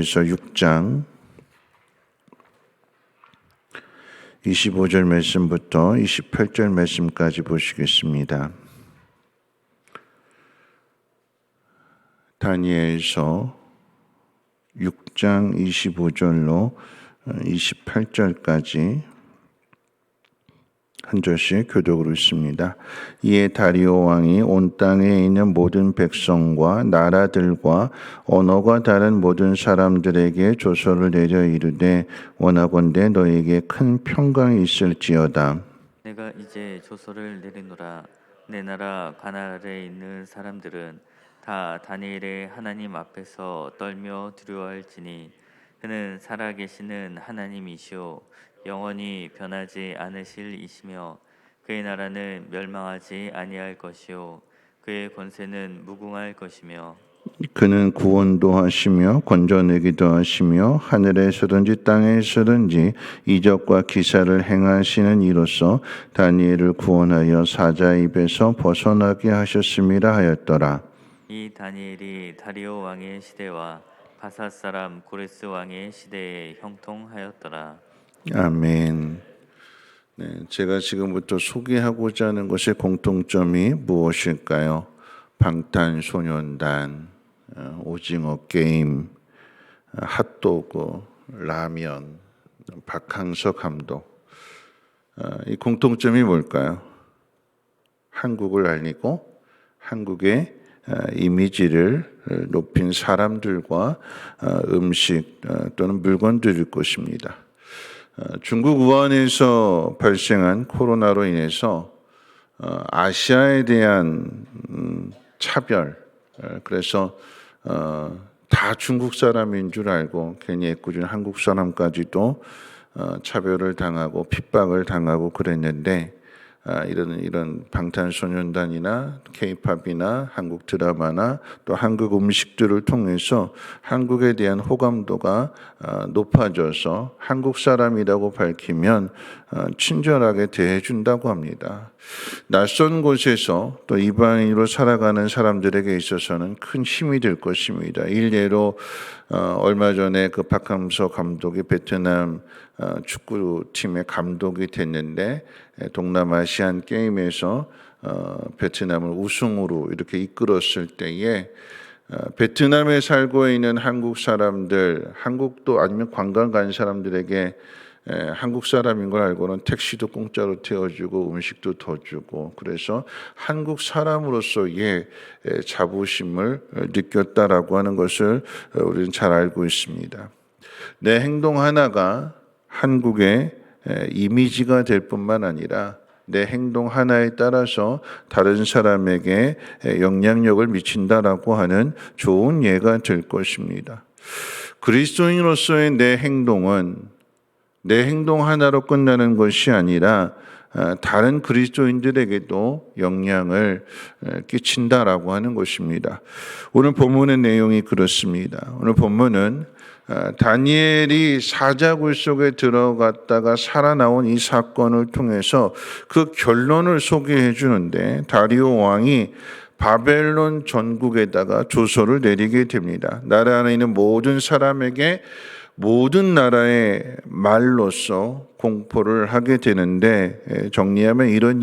다니엘서 6장 25절 말씀부터 28절 말씀까지 보시겠습니다. 다니엘서 6장 25절로 28절까지 한 절씩 교독으로 읽습니다. 이에 다리오 왕이 온 땅에 있는 모든 백성과 나라들과 언어가 다른 모든 사람들에게 조서를 내려 이르되 원하건대 너에게 큰 평강이 있을지어다. 내가 이제 조서를 내리노라. 내 나라 가나안에 있는 사람들은 다 다니엘의 하나님 앞에서 떨며 두려워할지니 그는 살아계시는 하나님이시오 영원히 변하지 않으실 이시며 그의 나라는 멸망하지 아니할 것이요 그의 권세는 무궁할 것이며 그는 구원도 하시며 건져내기도 하시며 하늘에서든지 땅에서든지 이적과 기사를 행하시는 이로써 다니엘을 구원하여 사자 입에서 벗어나게 하셨음이라 하였더라. 이 다니엘이 다리오 왕의 시대와 바사 사람 고레스 왕의 시대에 형통하였더라. 아멘. 네, 제가 지금부터 소개하고자 하는 것의 공통점이 무엇일까요? 방탄소년단, 오징어 게임, 핫도그, 라면, 박항서 감독. 이 공통점이 뭘까요? 한국을 알리고 한국의 이미지를 높인 사람들과 음식 또는 물건들일 것입니다. 중국 우한에서 발생한 코로나로 인해서 아시아에 대한 차별, 그래서 다 중국 사람인 줄 알고 괜히 애꿎은 한국 사람까지도 차별을 당하고 핍박을 당하고 그랬는데 이런 방탄소년단이나 K-팝이나 한국 드라마나 또 한국 음식들을 통해서 한국에 대한 호감도가 높아져서 한국 사람이라고 밝히면 친절하게 대해준다고 합니다. 낯선 곳에서 또 이방인으로 살아가는 사람들에게 있어서는 큰 힘이 될 것입니다. 일례로 얼마 전에 그 박항서 감독이 베트남 축구팀의 감독이 됐는데 동남아시안 게임에서 베트남을 우승으로 이렇게 이끌었을 때에 베트남에 살고 있는 한국 사람들, 한국도 아니면 관광 간 사람들에게 한국 사람인 걸 알고는 택시도 공짜로 태워주고 음식도 더 주고 그래서 한국 사람으로서의 자부심을 느꼈다라고 하는 것을 우리는 잘 알고 있습니다. 내 행동 하나가 한국의 이미지가 될 뿐만 아니라 내 행동 하나에 따라서 다른 사람에게 영향력을 미친다라고 하는 좋은 예가 될 것입니다. 그리스도인으로서의 내 행동은 내 행동 하나로 끝나는 것이 아니라 다른 그리스도인들에게도 영향을 끼친다라고 하는 것입니다. 오늘 본문의 내용이 그렇습니다. 오늘 본문은 다니엘이 사자굴 속에 들어갔다가 살아나온 이 사건을 통해서 그 결론을 소개해 주는데 다리오 왕이 바벨론 전국에다가 조서를 내리게 됩니다. 나라 안에 있는 모든 사람에게 모든 나라의 말로서 공포를 하게 되는데 정리하면 이런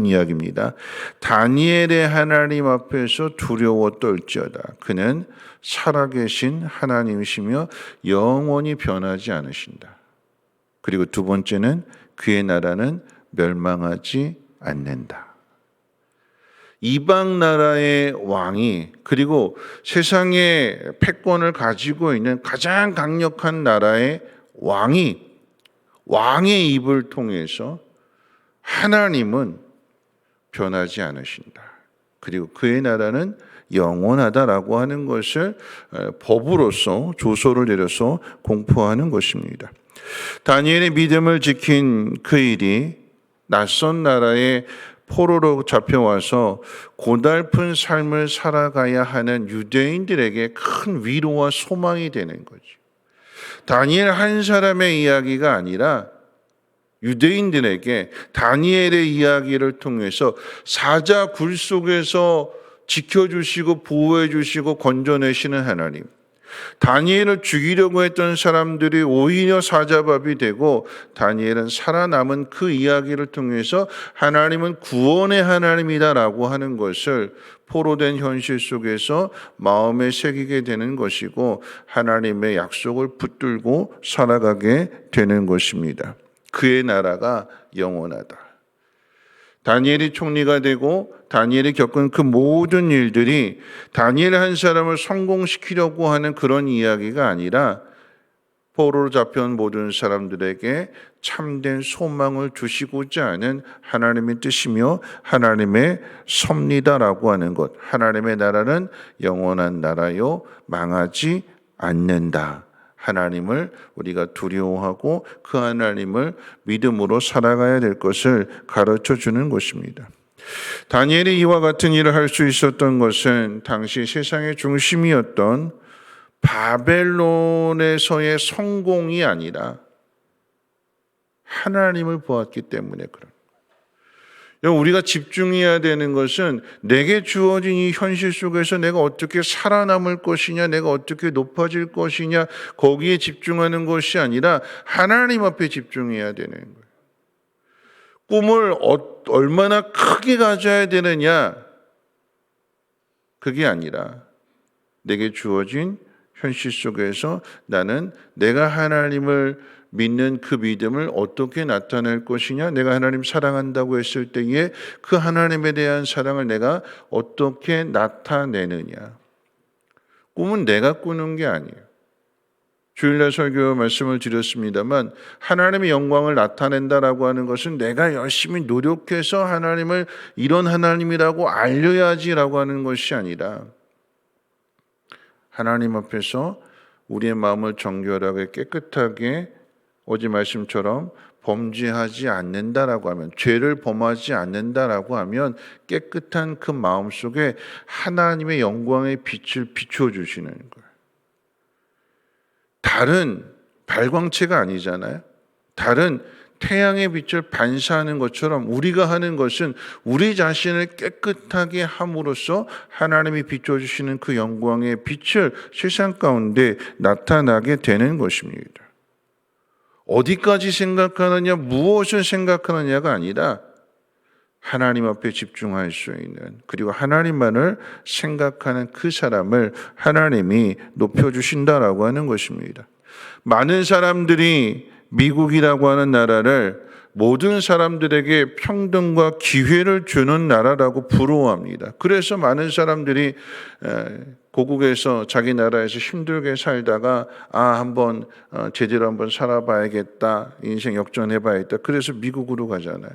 이야기입니다. 다니엘의 하나님 앞에서 두려워 떨지어다. 그는 살아계신 하나님이시며 영원히 변하지 않으신다. 그리고 두 번째는 그의 나라는 멸망하지 않는다. 이방 나라의 왕이 그리고 세상의 패권을 가지고 있는 가장 강력한 나라의 왕이 왕의 입을 통해서 하나님은 변하지 않으신다. 그리고 그의 나라는 영원하다라고 하는 것을 법으로서 조서를 내려서 공포하는 것입니다. 다니엘의 믿음을 지킨 그 일이 낯선 나라의 포로로 잡혀와서 고달픈 삶을 살아가야 하는 유대인들에게 큰 위로와 소망이 되는 거죠. 다니엘 한 사람의 이야기가 아니라 유대인들에게 다니엘의 이야기를 통해서 사자굴 속에서 지켜주시고 보호해 주시고 건져내시는 하나님, 다니엘을 죽이려고 했던 사람들이 오히려 사자밥이 되고 다니엘은 살아남은 그 이야기를 통해서 하나님은 구원의 하나님이다라고 하는 것을 포로된 현실 속에서 마음에 새기게 되는 것이고 하나님의 약속을 붙들고 살아가게 되는 것입니다. 그의 나라가 영원하다. 다니엘이 총리가 되고 다니엘이 겪은 그 모든 일들이 다니엘 한 사람을 성공시키려고 하는 그런 이야기가 아니라 포로로 잡혀온 모든 사람들에게 참된 소망을 주시고자 하는 하나님의 뜻이며 하나님의 섭리다라고 하는 것. 하나님의 나라는 영원한 나라요 망하지 않는다. 하나님을 우리가 두려워하고 그 하나님을 믿음으로 살아가야 될 것을 가르쳐 주는 것입니다. 다니엘이 이와 같은 일을 할 수 있었던 것은 당시 세상의 중심이었던 바벨론에서의 성공이 아니라 하나님을 보았기 때문에 그런. 우리가 집중해야 되는 것은 내게 주어진 이 현실 속에서 내가 어떻게 살아남을 것이냐, 내가 어떻게 높아질 것이냐, 거기에 집중하는 것이 아니라 하나님 앞에 집중해야 되는 거예요. 꿈을 얼마나 크게 가져야 되느냐, 그게 아니라 내게 주어진 현실 속에서 나는 내가 하나님을 믿는 그 믿음을 어떻게 나타낼 것이냐, 내가 하나님 사랑한다고 했을 때에 그 하나님에 대한 사랑을 내가 어떻게 나타내느냐. 꿈은 내가 꾸는 게 아니에요. 주일날 설교 말씀을 드렸습니다만 하나님의 영광을 나타낸다라고 하는 것은 내가 열심히 노력해서 하나님을 이런 하나님이라고 알려야지라고 하는 것이 아니라 하나님 앞에서 우리의 마음을 정결하게 깨끗하게 어제 말씀처럼 범죄하지 않는다라고 하면, 죄를 범하지 않는다라고 하면 깨끗한 그 마음 속에 하나님의 영광의 빛을 비추어 주시는 거예요. 다른 발광체가 아니잖아요. 다른 태양의 빛을 반사하는 것처럼 우리가 하는 것은 우리 자신을 깨끗하게 함으로써 하나님이 비춰주시는 그 영광의 빛을 세상 가운데 나타나게 되는 것입니다. 어디까지 생각하느냐, 무엇을 생각하느냐가 아니라 하나님 앞에 집중할 수 있는, 그리고 하나님만을 생각하는 그 사람을 하나님이 높여주신다라고 하는 것입니다. 많은 사람들이 미국이라고 하는 나라를 모든 사람들에게 평등과 기회를 주는 나라라고 부러워합니다. 그래서 많은 사람들이 고국에서 자기 나라에서 힘들게 살다가 한번 제대로 한번 살아봐야겠다, 인생 역전해봐야겠다, 그래서 미국으로 가잖아요.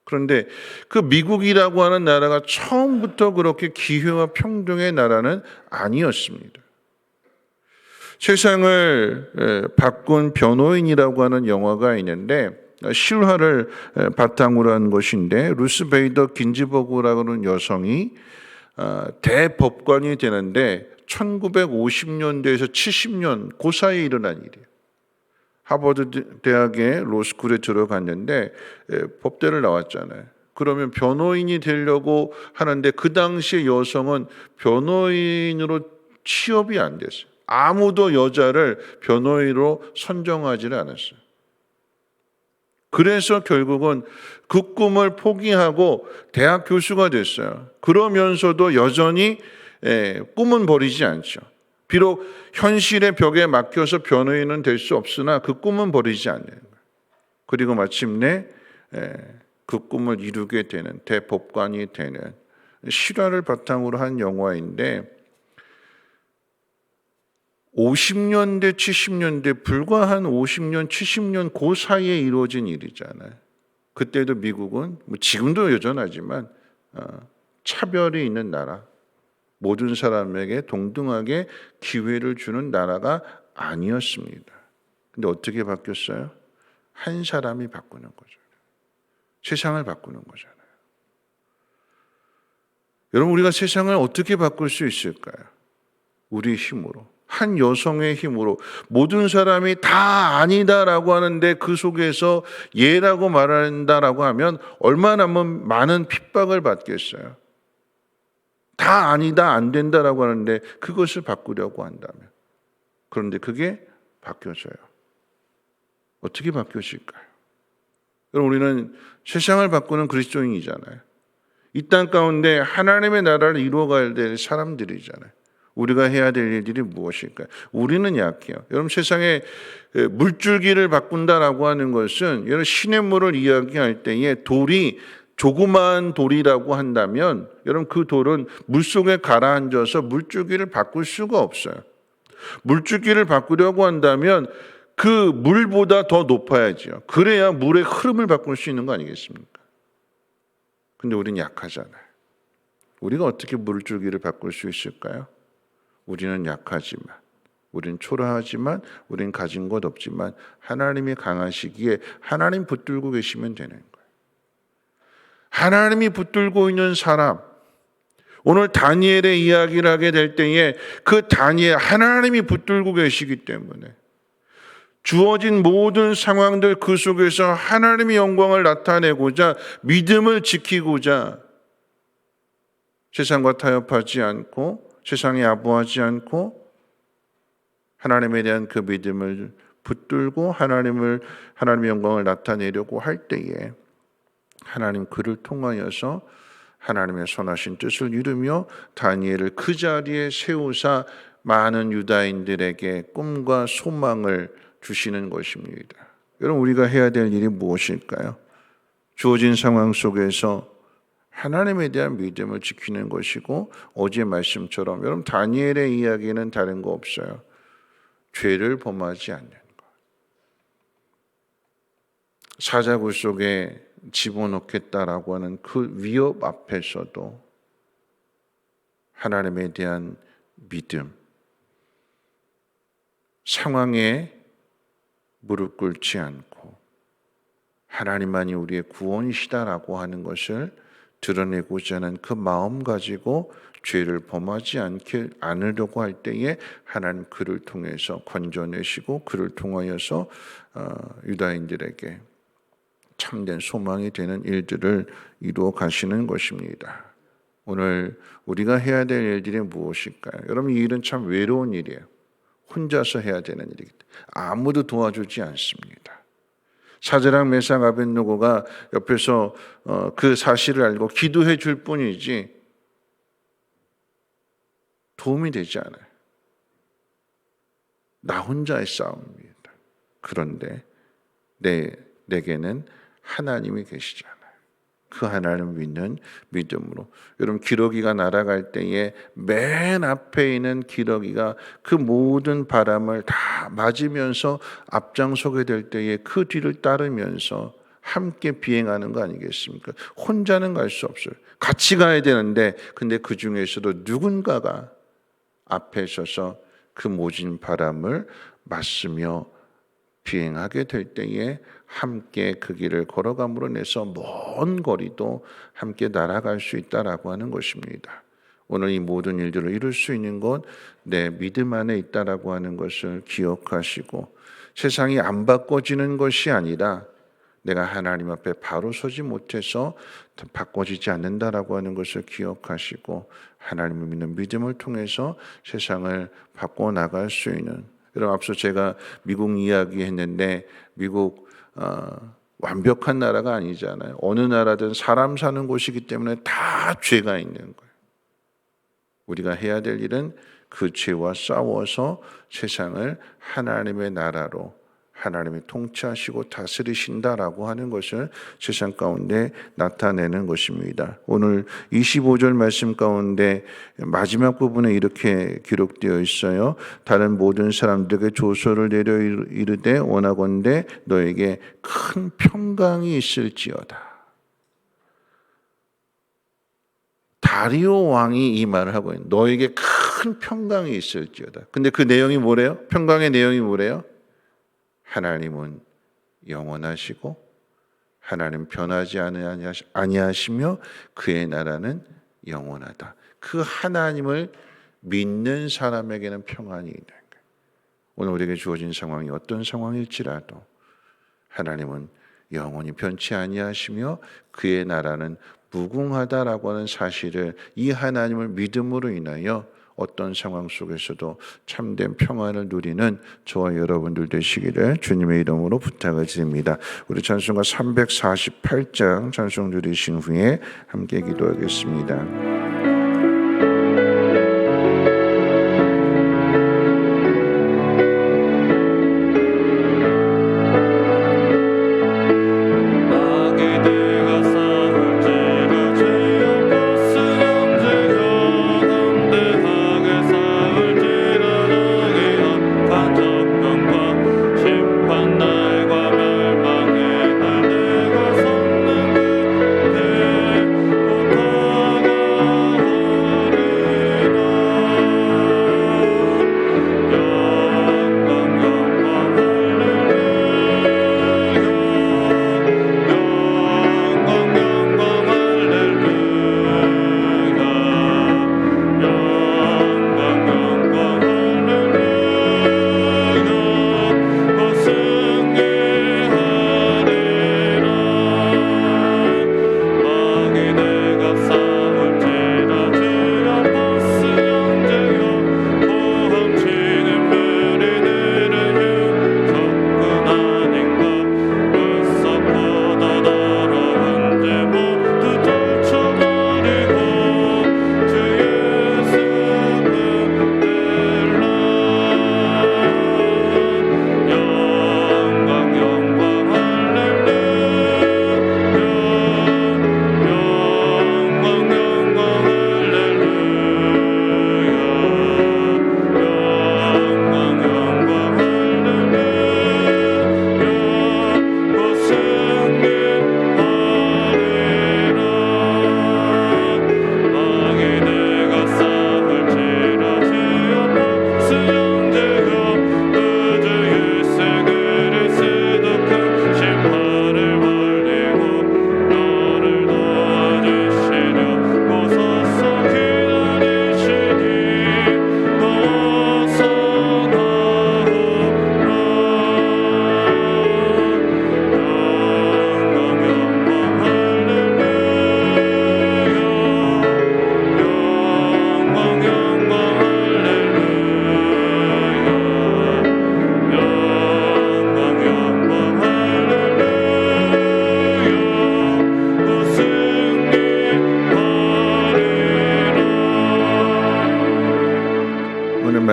그런데 그 미국이라고 하는 나라가 처음부터 그렇게 기회와 평등의 나라는 아니었습니다. 세상을 바꾼 변호인이라고 하는 영화가 있는데 실화를 바탕으로 한 것인데, 루스 베이더 긴즈버그라고 하는 여성이 대법관이 되는데 1950년대에서 70년 그 사이에 일어난 일이에요. 하버드 대학의 로스쿨에 들어갔는데 법대를 나왔잖아요. 그러면 변호인이 되려고 하는데 그 당시에 여성은 변호인으로 취업이 안 됐어요. 아무도 여자를 변호인으로 선정하지를 않았어요. 그래서 결국은 그 꿈을 포기하고 대학 교수가 됐어요. 그러면서도 여전히 꿈은 버리지 않죠. 비록 현실의 벽에 막혀서 변호인은 될 수 없으나 그 꿈은 버리지 않는 거예요. 그리고 마침내 그 꿈을 이루게 되는, 대법관이 되는 실화를 바탕으로 한 영화인데 50년대, 70년대, 불과 한 50년, 70년 그 사이에 이루어진 일이잖아요. 그때도 미국은 지금도 여전하지만 차별이 있는 나라, 모든 사람에게 동등하게 기회를 주는 나라가 아니었습니다. 근데 어떻게 바뀌었어요? 한 사람이 바꾸는 거죠. 세상을 바꾸는 거잖아요. 여러분, 우리가 세상을 어떻게 바꿀 수 있을까요? 우리 힘으로, 한 여성의 힘으로. 모든 사람이 다 아니다라고 하는데 그 속에서 예라고 말한다라고 하면 얼마나 많은 핍박을 받겠어요. 다 아니다, 안 된다라고 하는데 그것을 바꾸려고 한다면 그런데 그게 바뀌어져요. 어떻게 바뀌어질까요? 여러분, 우리는 세상을 바꾸는 그리스도인이잖아요. 이 땅 가운데 하나님의 나라를 이루어가야 될 사람들이잖아요. 우리가 해야 될 일들이 무엇일까요? 우리는 약해요. 여러분, 세상에 물줄기를 바꾼다라고 하는 것은 여러분 시냇물을 이야기할 때에 돌이 조그마한 돌이라고 한다면 여러분 그 돌은 물속에 가라앉아서 물줄기를 바꿀 수가 없어요. 물줄기를 바꾸려고 한다면 그 물보다 더 높아야죠. 그래야 물의 흐름을 바꿀 수 있는 거 아니겠습니까? 근데 우리는 약하잖아요. 우리가 어떻게 물줄기를 바꿀 수 있을까요? 우리는 약하지만, 우리는 초라하지만, 우리는 가진 것 없지만 하나님이 강하시기에 하나님 붙들고 계시면 되는 거예요. 하나님이 붙들고 있는 사람, 오늘 다니엘의 이야기를 하게 될 때에 그 다니엘 하나님이 붙들고 계시기 때문에 주어진 모든 상황들 그 속에서 하나님의 영광을 나타내고자 믿음을 지키고자 세상과 타협하지 않고 세상에 아부하지 않고 하나님에 대한 그 믿음을 붙들고 하나님의 영광을 나타내려고 할 때에 하나님 그를 통하여서 하나님의 선하신 뜻을 이루며 다니엘을 그 자리에 세우사 많은 유다인들에게 꿈과 소망을 주시는 것입니다. 여러분, 우리가 해야 될 일이 무엇일까요? 주어진 상황 속에서 하나님에 대한 믿음을 지키는 것이고 어제 말씀처럼 여러분 다니엘의 이야기는 다른 거 없어요. 죄를 범하지 않는 것. 사자굴 속에 집어넣겠다라고 하는 그 위협 앞에서도 하나님에 대한 믿음, 상황에 무릎 꿇지 않고 하나님만이 우리의 구원이시다라고 하는 것을 드러내고자 하는 그 마음 가지고 죄를 범하지 않으려고 할 때에 하나님 그를 통해서 건져내시고 그를 통하여서 유다인들에게 참된 소망이 되는 일들을 이루어 가시는 것입니다. 오늘 우리가 해야 될 일들이 무엇일까요? 여러분, 이 일은 참 외로운 일이에요. 혼자서 해야 되는 일이기 때문에 아무도 도와주지 않습니다. 사드락 메삭 아벳느고가 옆에서 그 사실을 알고 기도해 줄 뿐이지 도움이 되지 않아요. 나 혼자의 싸움입니다. 그런데 내게는 하나님이 계시잖아요. 그 하나님을 믿는 믿음으로 여러분 기러기가 날아갈 때에 맨 앞에 있는 기러기가 그 모든 바람을 다 맞으면서 앞장서게 될 때에 그 뒤를 따르면서 함께 비행하는 거 아니겠습니까? 혼자는 갈 수 없어요. 같이 가야 되는데 근데 그 중에서도 누군가가 앞에 서서 그 모진 바람을 맞으며 비행하게 될 때에 함께 그 길을 걸어감으로 인해서 먼 거리도 함께 날아갈 수 있다라고 하는 것입니다. 오늘 이 모든 일들을 이룰 수 있는 것 내 믿음 안에 있다라고 하는 것을 기억하시고 세상이 안 바꿔지는 것이 아니라 내가 하나님 앞에 바로 서지 못해서 바꿔지지 않는다라고 하는 것을 기억하시고 하나님을 믿는 믿음을 통해서 세상을 바꿔 나갈 수 있는 여러분 앞서 제가 미국 이야기했는데 미국 완벽한 나라가 아니잖아요. 어느 나라든 사람 사는 곳이기 때문에 다 죄가 있는 거예요. 우리가 해야 될 일은 그 죄와 싸워서 세상을 하나님의 나라로 하나님이 통치하시고 다스리신다라고 하는 것을 세상 가운데 나타내는 것입니다. 오늘 25절 말씀 가운데 마지막 부분에 이렇게 기록되어 있어요. 다른 모든 사람들에게 조서를 내려 이르되 원하건대 너에게 큰 평강이 있을지어다. 다리오 왕이 이 말을 하고 있는 너에게 큰 평강이 있을지어다. 근데 그 내용이 뭐래요? 평강의 내용이 뭐래요? 하나님은 영원하시고 하나님 변하지 아니하시며 그의 나라는 영원하다. 그 하나님을 믿는 사람에게는 평안이 있는 거예요. 오늘 우리에게 주어진 상황이 어떤 상황일지라도 하나님은 영원히 변치 아니하시며 그의 나라는 무궁하다라고 하는 사실을 이 하나님을 믿음으로 인하여 어떤 상황 속에서도 참된 평안을 누리는 저와 여러분들 되시기를 주님의 이름으로 부탁을 드립니다. 우리 찬송가 348장 찬송 드리신 후에 함께 기도하겠습니다.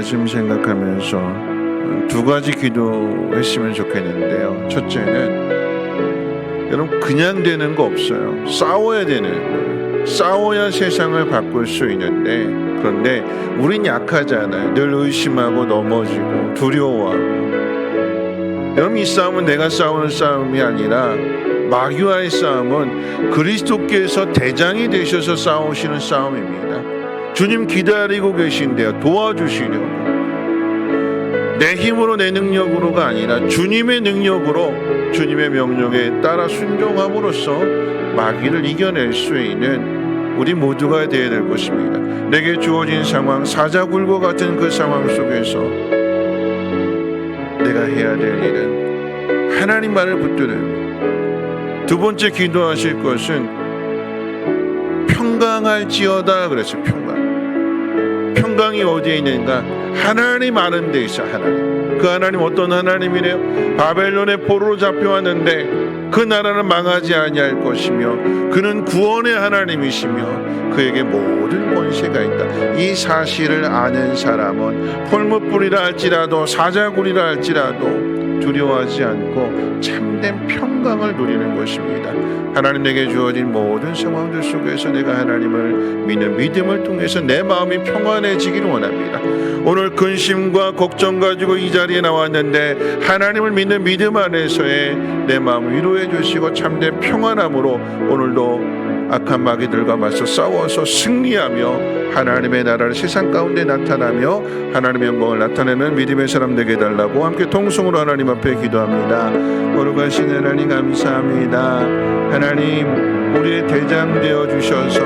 말씀 생각하면서 두 가지 기도했으면 좋겠는데요. 첫째는 여러분 그냥 되는 거 없어요. 싸워야 되는 거예요. 싸워야 세상을 바꿀 수 있는데 그런데 우린 약하잖아요. 늘 의심하고 넘어지고 두려워하고. 여러분 이 싸움은 내가 싸우는 싸움이 아니라 마귀와의 싸움은 그리스도께서 대장이 되셔서 싸우시는 싸움입니다. 주님 기다리고 계신데요. 도와주시려고. 내 힘으로 내 능력으로가 아니라 주님의 능력으로 주님의 명령에 따라 순종함으로써 마귀를 이겨낼 수 있는 우리 모두가 되어야 될 것입니다. 내게 주어진 상황, 사자굴과 같은 그 상황 속에서 내가 해야 될 일은 하나님 말을 붙드는. 두 번째 기도하실 것은 평강할지어다 그랬어요. 평강이 어디에 있는가? 하나님 아는 데 있어. 하나님. 그 하나님 어떤 하나님이래요? 바벨론의 포로로 잡혀왔는데 그 나라는 망하지 아니할 것이며 그는 구원의 하나님이시며 그에게 모든 권세가 있다. 이 사실을 아는 사람은 폴무뿔이라 할지라도 사자굴이라 할지라도 두려워하지 않고 참된 평강을 누리는 것입니다. 하나님 내게 주어진 모든 상황들 속에서 내가 하나님을 믿는 믿음을 통해서 내 마음이 평안해지기를 원합니다. 오늘 근심과 걱정 가지고 이 자리에 나왔는데 하나님을 믿는 믿음 안에서의 내 마음 위로해 주시고 참된 평안함으로 오늘도 악한 마귀들과 맞서 싸워서 승리하며 하나님의 나라를 세상 가운데 나타나며 하나님의 영광을 나타내는 믿음의 사람 되게 해달라고 함께 통성으로 하나님 앞에 기도합니다. 거룩하신 하나님 감사합니다. 하나님 우리의 대장 되어 주셔서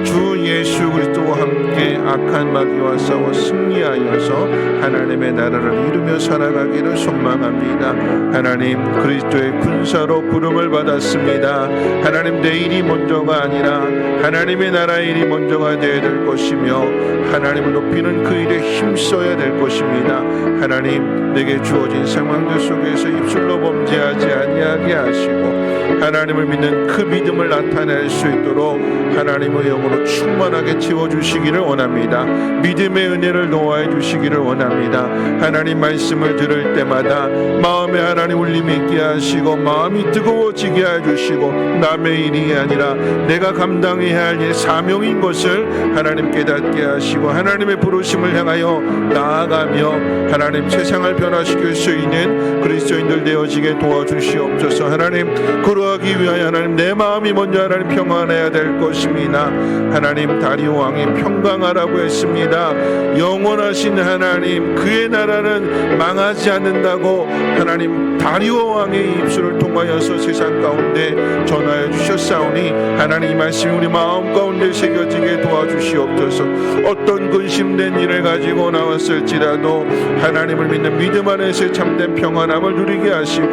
주 예수 그리스도와 함께 악한 마귀와 싸워 승리하여서 하나님의 나라를 이루며 살아가기를 소망합니다. 하나님 그리스도의 군사로 부름을 받았습니다. 하나님 내 일이 먼저가 아니라 하나님의 나라의 일이 먼저가 되어야 될 것이며 하나님을 높이는 그 일에 힘써야 될 것입니다. 하나님 내게 주어진 상황들 속에서 입술로 범죄하지 아니하게 하시고 하나님을 믿는 그 믿음을 나타낼 수 있도록 하나님의 영으로 충만하게 채워주시기를 원합니다. 믿음의 은혜를 노하해 주시기를 원합니다. 하나님 말씀을 들을 때마다 마음에 하나님 울림이 있게 하시고 마음이 뜨거워지게 해주시고 남의 일이 아니라 내가 감당해야 할 일 사명인 것을 하나님 깨닫게 하시고 하나님의 부르심을 향하여 나아가며 하나님 세상을 변화시킬 수 있는 그리스도인들 되어지게 도와주시옵소서. 하나님 그러하기 위하여 하나님 내 마음이 먼저 하나님 평안해야 될 것입니다. 하나님 다리오 왕이 평강하라고 했습니다. 영원하신 하나님 그의 나라는 망하지 않는다고 하나님 다리오 왕의 입술을 통하여서 세상 가운데 전하여 주셨사오니 하나님 이 말씀이 우리 마음 가운데 새겨지게 도와주시옵소서. 어떤 근심된 일을 가지고 나왔을지라도 하나님을 믿는 믿음 안에서 참된 평안함을 누리게 하시고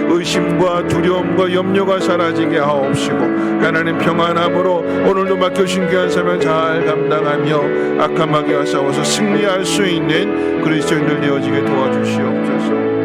의심과 두려움과 염려가 사라지게 하옵시고 하나님 평안함으로 오늘도 맡겨주신 귀한 사명 잘 감당하며 악한 마귀와 싸워서 승리할 수 있는 그리스도인들 되어지게 도와주시옵소서.